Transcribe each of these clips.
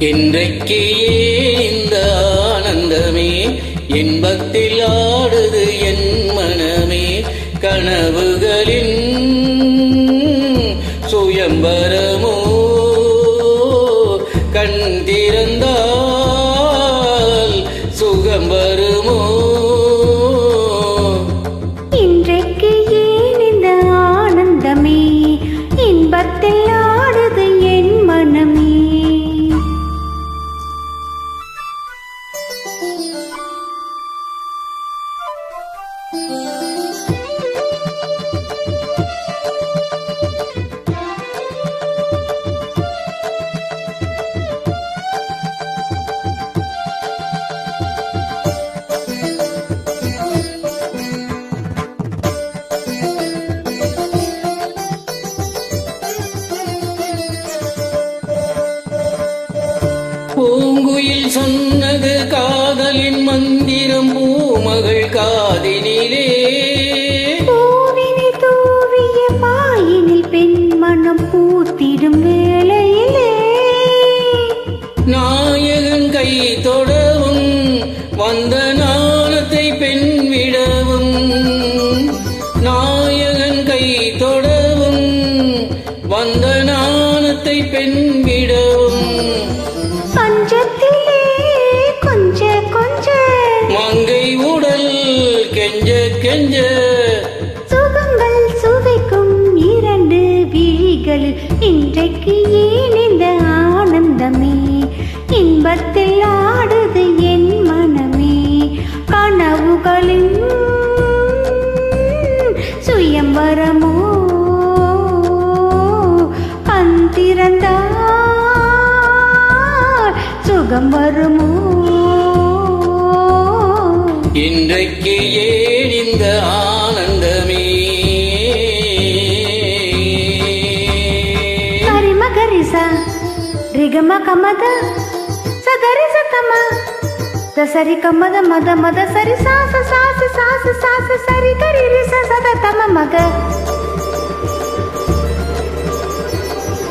இன்றைக்கு இந்த ஆனந்தமே இன்பத்தில் ஆடுது என் மனமே. கனவுகளின் சுயம்பரமோ கண் திறந்தால் சுகம் வருமோ. இன்றைக்கு ஏன் இந்த ஆனந்தமே இன்பத்தில் ஆடுது என் மனமே. பூங்குயில் சொன்னது காதலின் மந்திரம் பூமகள் காதினிலே. பூவினை தூவிய பாயினில் பெண் மனம் பூத்திடும் வேளையிலே. நாயகன் கை தொடவும் வந்த நாணத்தை பெண் விடவும். நாயகன் கை தொடவும் வந்த நாணத்தை பெண் விடவும். பஞ்சத்திலே கொஞ்ச கொஞ்ச மங்கை உடல் கெஞ்ச கெஞ்ச. சுகங்கள் சுவைக்கும் இரண்டு விழிகளில் இன்றைக்கு ஏன் இந்த ஆனந்தமே இன்பத்தில் ஆடுது என் மனமே. கனவுகளின் சுயம்பரமோ கண் திறந்தால் சுகம் வருமோ. இன்றைக்கு ஏன் இந்த ஆனந்தமே. கரிமகரிசா ரிகம கமத சகரி சத்தம தசரி கமத மத மத சரி சாச சாச சாச சாச சரி கரி ரிச சத தம மக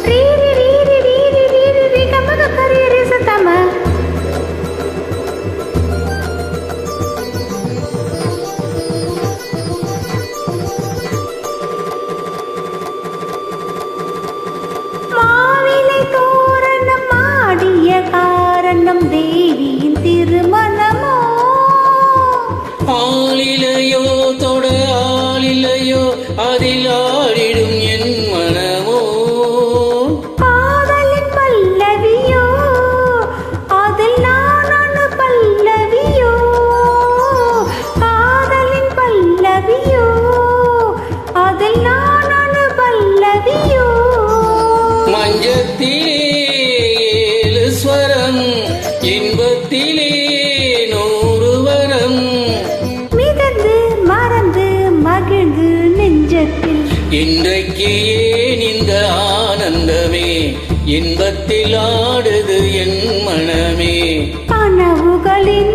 ரீரி ரீரி ரீரி ரீரி ரிகமத கரி ரிச தம. மாவிலை தோரணம் ஆடிய காரணம் தேவியின் திருமணமோ. ஆளிலையோ தொட ஆளிலையோ அதில் ஆடிடும் என் மனமோ. காதலின் பல்லவியோ அதில் நானான பல்லவியோ. காதலின் பல்லவியோ அதில் நானான பல்லவியோ. மஞ்சத்திலே ஏழு ஸ்வரம் இன்பத்திலே நூறு வரம். மிதந்து மறந்து மகிழ்ந்து நெஞ்சத்தில் இன்றைக்கு ஏன் இந்த ஆனந்தமே இன்பத்தில் ஆடுது என் மனமே. கனவுகளின்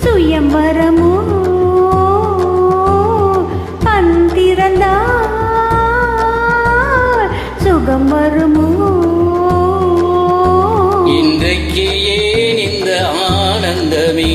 சுயம்பரமோ கண் திறந்தால் சுகம் வருமோ. இன்றைக்கு ஏன் இந்த ஆனந்தமே.